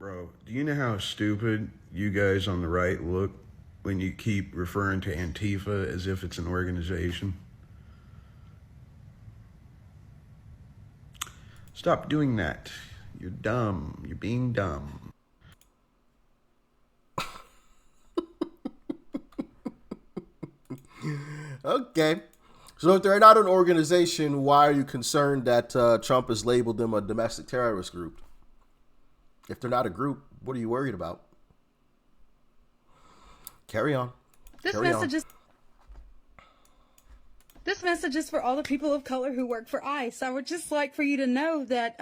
Bro, do you know how stupid you guys on the right look when you keep referring to Antifa as if it's an organization? Stop doing that. You're dumb. You're being dumb. Okay. So if they're not an organization, why are you concerned that Trump has labeled them a domestic terrorist group? If they're not a group, what are you worried about? Carry on. This message is This message is for all the people of color who work for ICE. I would just like for you to know that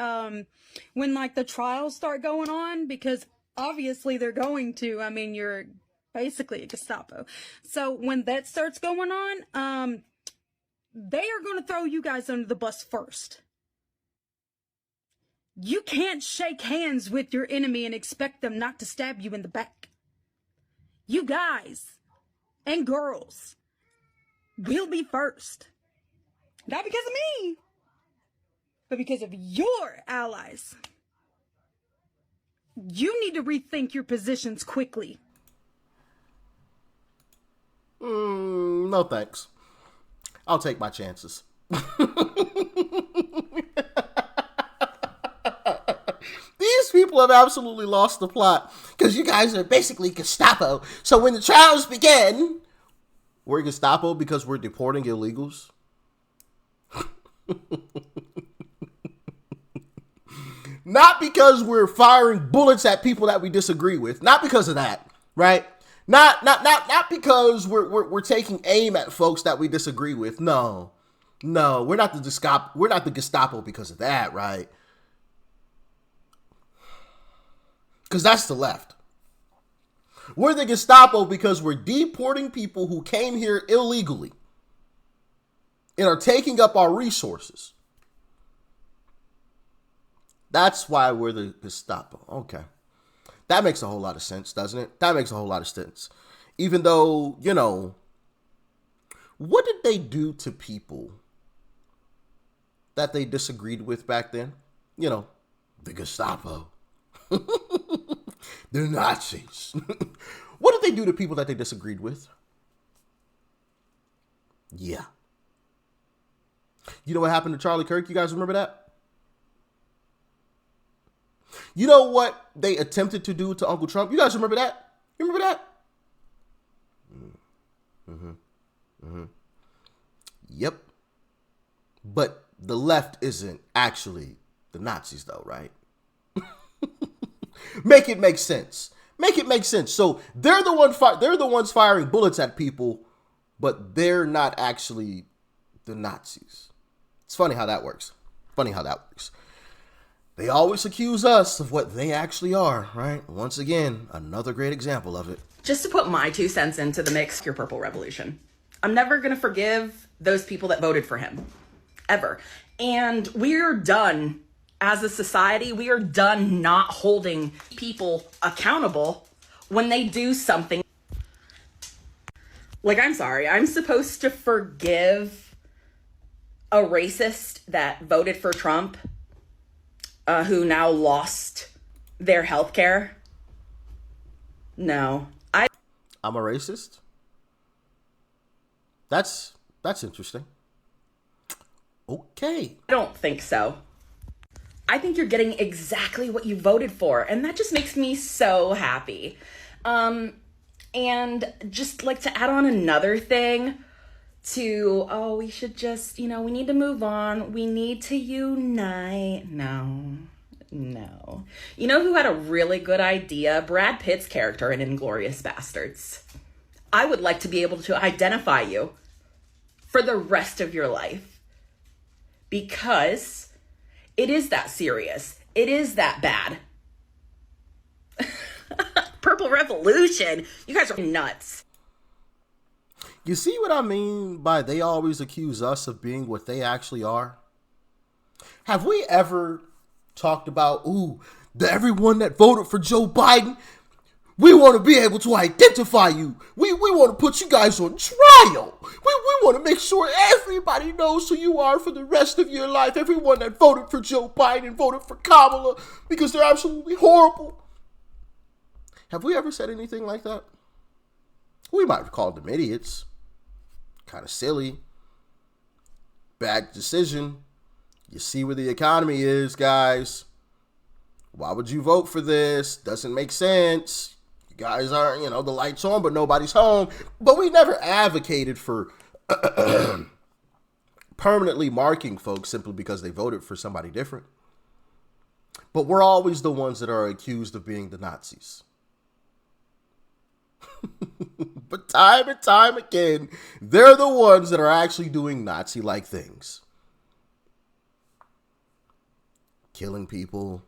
when like the trials start going on, because obviously they're going to, I mean, you're basically a Gestapo. So when that starts going on, they are going to throw you guys under the bus first. You can't shake hands with your enemy and expect them not to stab you in the back. You guys and girls will be first. Not because of me, but because of your allies. You need to rethink your positions quickly. No thanks. I'll take my chances. These people have absolutely lost the plot because you guys are basically Gestapo. So when the trials begin, we're Gestapo because we're deporting illegals. Not because we're firing bullets at people that we disagree with. Not because of that, right? Not because we're taking aim at folks that we disagree with. No, we're not the Gestapo. We're not the Gestapo because of that, right? Because that's the left. We're the Gestapo because we're deporting people who came here illegally and are taking up our resources. That's why we're the Gestapo. Okay. That makes a whole lot of sense, doesn't it? That makes a whole lot of sense. Even though, you know, what did they do to people that they disagreed with back then? You know, the Gestapo. The Nazis. What did they do to people that they disagreed with? Yeah. You know what happened to Charlie Kirk? You guys remember that? You know what they attempted to do to Uncle Trump? You guys remember that? You remember that? Yep. But the left isn't actually the Nazis though, right? Make it make sense. Make it make sense. So they're the ones firing bullets at people, but they're not actually the Nazis. It's funny how that works. They always accuse us of what they actually are, right? Once again, another great example of it. Just to put my 2 cents into the mix, your purple revolution. I'm never going to forgive those people that voted for him. Ever. And we're done. As a society, we are done not holding people accountable when they do something. Like, I'm sorry, I'm supposed to forgive a racist that voted for Trump, who now lost their health care? No. I'm a racist? That's interesting. Okay. I don't think so. I think you're getting exactly what you voted for, and that just makes me so happy. And just like to add on another thing to, we should just, we need to move on. We need to unite. No. You know who had a really good idea? Brad Pitt's character in Inglourious Bastards. I would like to be able to identify you for the rest of your life because it is that serious. It is that bad. Purple Revolution. You guys are nuts. You see what I mean by they always accuse us of being what they actually are? Have we ever talked about, everyone that voted for Joe Biden, we want to be able to identify you. We want to put you guys on trial. We want to make sure everybody knows who you are for the rest of your life. Everyone that voted for Joe Biden voted for Kamala because they're absolutely horrible. Have we ever said anything like that? We might have called them idiots. Kind of silly. Bad decision. You see where the economy is, guys. Why would you vote for this? Doesn't make sense. You guys aren't, the lights on, but nobody's home. But we never advocated for permanently marking folks simply because they voted for somebody different. But we're always the ones that are accused of being the Nazis. But time and time again, they're the ones that are actually doing Nazi-like things. Killing people,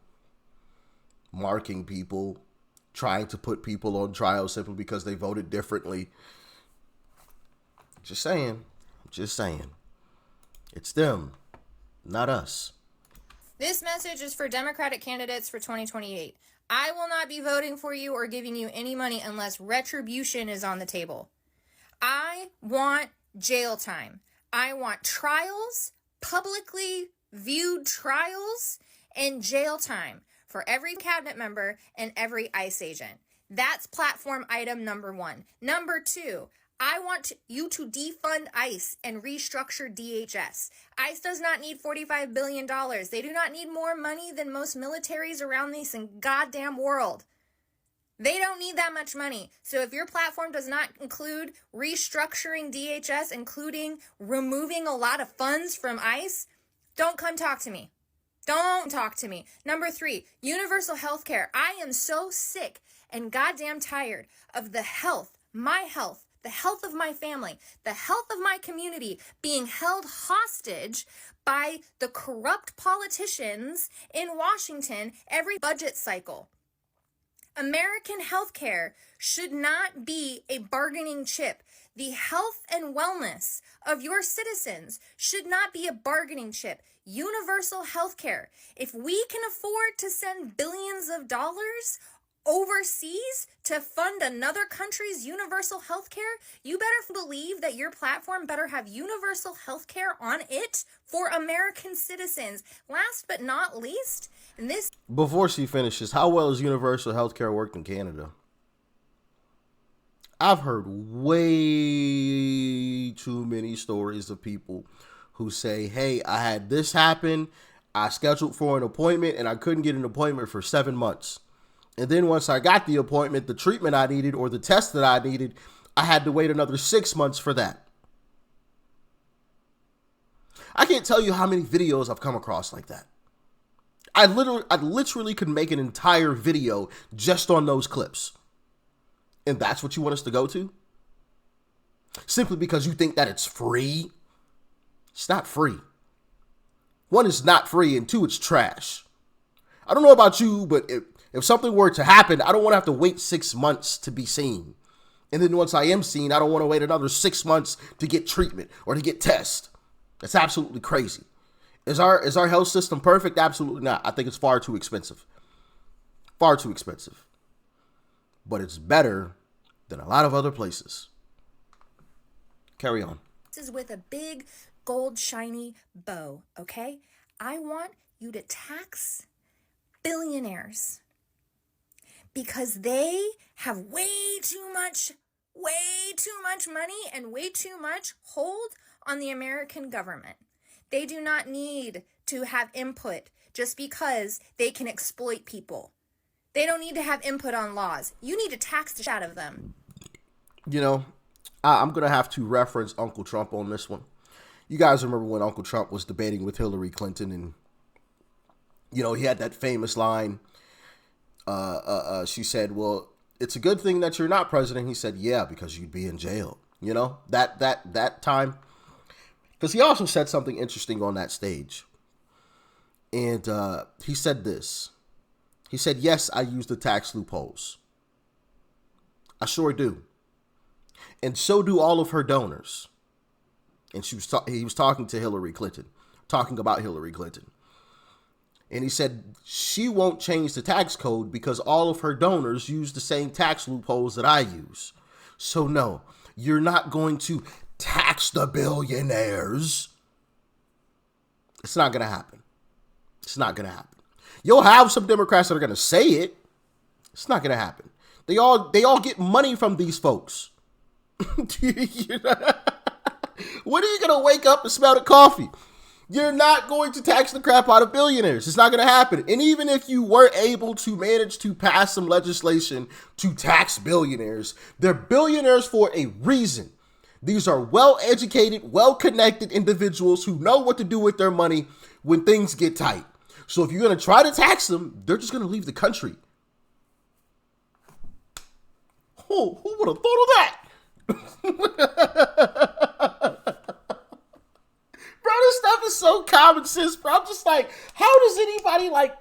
marking people, trying to put people on trial simply because they voted differently. Just saying. It's them, not us. This message is for Democratic candidates for 2028. I will not be voting for you or giving you any money unless retribution is on the table. I want jail time. I want trials, publicly viewed trials, and jail time for every cabinet member and every ICE agent. That's platform item number 1. Number 2, I want you to defund ICE and restructure DHS. ICE does not need $45 billion. They do not need more money than most militaries around this goddamn world. They don't need that much money. So if your platform does not include restructuring DHS, including removing a lot of funds from ICE, don't come talk to me. Don't talk to me. Number 3, universal health care. I am so sick and goddamn tired of the health, my health, the health of my family, the health of my community being held hostage by the corrupt politicians in Washington every budget cycle. American healthcare should not be a bargaining chip. The health and wellness of your citizens should not be a bargaining chip. Universal healthcare. If we can afford to send billions of dollars overseas to fund another country's universal health care, you better believe that your platform better have universal health care on it for American citizens. Last but not least, and this... Before she finishes, how well has universal health care worked in Canada? I've heard way too many stories of people who say, hey, I had this happen, I scheduled for an appointment, and I couldn't get an appointment for 7 months. And then once I got the appointment, the treatment I needed or the test that I needed, I had to wait another 6 months for that. I can't tell you how many videos I've come across like that. I literally could make an entire video just on those clips. And that's what you want us to go to? Simply because you think that it's free? It's not free. 1, it's not free, and 2, it's trash. I don't know about you, but if something were to happen, I don't want to have to wait 6 months to be seen. And then once I am seen, I don't want to wait another 6 months to get treatment or to get tests. That's absolutely crazy. Is our health system perfect? Absolutely not. I think it's far too expensive. Far too expensive. But it's better than a lot of other places. Carry on. This is with a big gold shiny bow, okay? I want you to tax billionaires because they have way too much money and way too much hold on the American government. They do not need to have input just because they can exploit people. They don't need to have input on laws. You need to tax the shit out of them. You know, I'm going to have to reference Uncle Trump on this one. You guys remember when Uncle Trump was debating with Hillary Clinton and, he had that famous line. She said, well, it's a good thing that you're not president. He said, yeah, because you'd be in jail. That time. Because he also said something interesting on that stage. And he said this. He said, yes, I use the tax loopholes. I sure do. And so do all of her donors. And he was talking to Hillary Clinton, talking about Hillary Clinton. And he said, she won't change the tax code because all of her donors use the same tax loopholes that I use. So no, you're not going to tax the billionaires. It's not going to happen. It's not going to happen. You'll have some Democrats that are going to say it. It's not going to happen. They all get money from these folks. When are you going to wake up and smell the coffee? You're not going to tax the crap out of billionaires. It's not going to happen. And even if you were able to manage to pass some legislation to tax billionaires, they're billionaires for a reason. These are well-educated, well-connected individuals who know what to do with their money when things get tight. So if you're going to try to tax them, they're just going to leave the country. Oh, who would have thought of that? Bro, this stuff is so common sense, bro. I'm just like, how does anybody like,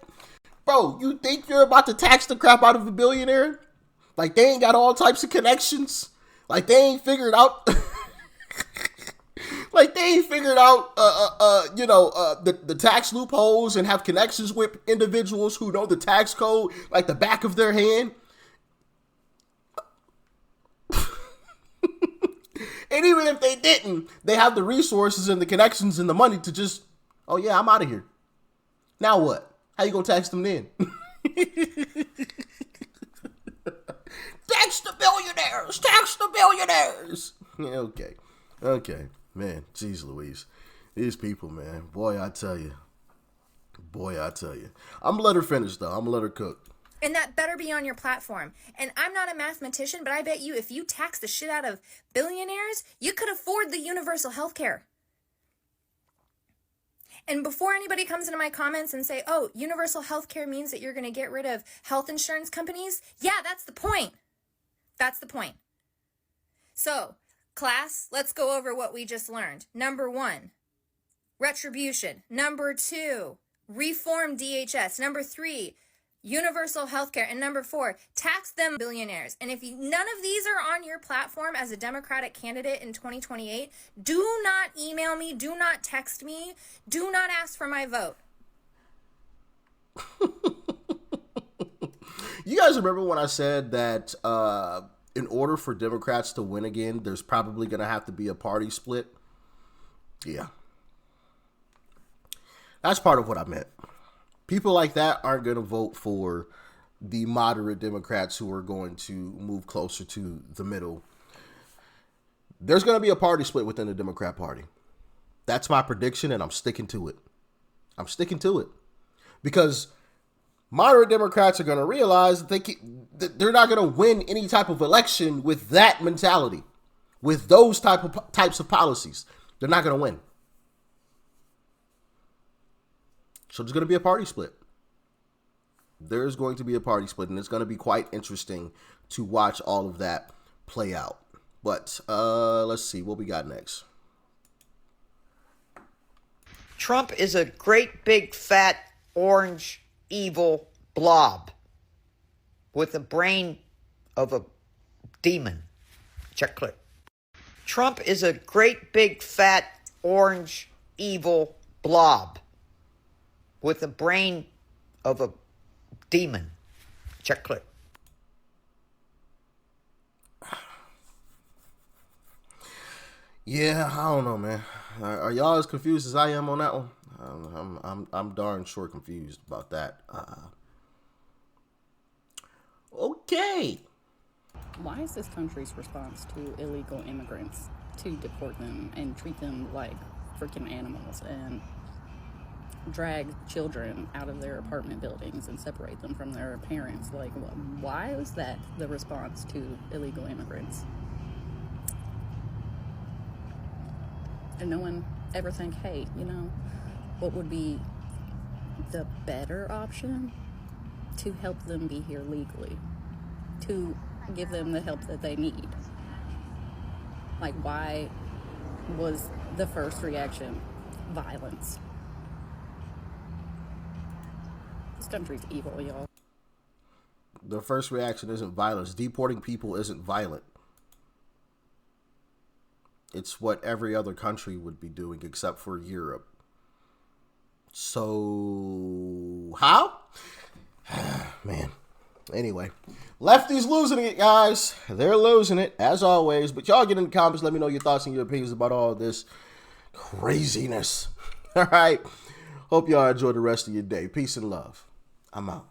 bro, you think you're about to tax the crap out of a billionaire? Like, they ain't got all types of connections. Like, they ain't figured out, like, they ain't figured out, the tax loopholes and have connections with individuals who know the tax code like the back of their hand. And even if they didn't, they have the resources and the connections and the money to just, oh yeah, I'm out of here. Now what? How you gonna tax them then? Tax the billionaires! Tax the billionaires! Yeah, okay. Man, jeez Louise. These people, man. Boy, I tell you. I'm gonna let her finish, though. I'm gonna let her cook. And that better be on your platform. And I'm not a mathematician, but I bet you if you tax the shit out of billionaires, you could afford the universal health care. And before anybody comes into my comments and say, oh, universal health care means that you're going to get rid of health insurance companies. Yeah, that's the point. That's the point. So, class, let's go over what we just learned. Number 1, retribution. Number 2, reform DHS. Number 3, universal healthcare. And number 4, tax them billionaires. And if none of these are on your platform as a Democratic candidate in 2028, do not email me, do not text me, do not ask for my vote. You guys remember when I said that in order for Democrats to win again, there's probably going to have to be a party split? Yeah. That's part of what I meant. People like that aren't going to vote for the moderate Democrats who are going to move closer to the middle. There's going to be a party split within the Democrat Party. That's my prediction, and I'm sticking to it. Because moderate Democrats are going to realize that they're not going to win any type of election with that mentality, with those types of policies. They're not going to win. So there's going to be a party split. There's going to be a party split, and it's going to be quite interesting to watch all of that play out. But let's see what we got next. Trump is a great big fat orange evil blob with the brain of a demon. Check click. Trump is a great big fat orange evil blob with the brain of a demon. Check click. Yeah, I don't know, man. Are y'all as confused as I am on that one? I'm darn sure confused about that. Okay. Why is this country's response to illegal immigrants to deport them and treat them like freaking animals and drag children out of their apartment buildings and separate them from their parents? Like, why was that the response to illegal immigrants? And no one ever think, hey, what would be the better option to help them be here legally, to give them the help that they need? Like, why was the first reaction violence? This country's evil, y'all. The first reaction isn't violence. Deporting people isn't violent. It's what every other country would be doing except for Europe. So, how? Man. Anyway, Lefties losing it, guys. They're losing it, as always. But y'all get in the comments. Let me know your thoughts and your opinions about all this craziness. All right. Hope y'all enjoy the rest of your day. Peace and love. I'm out.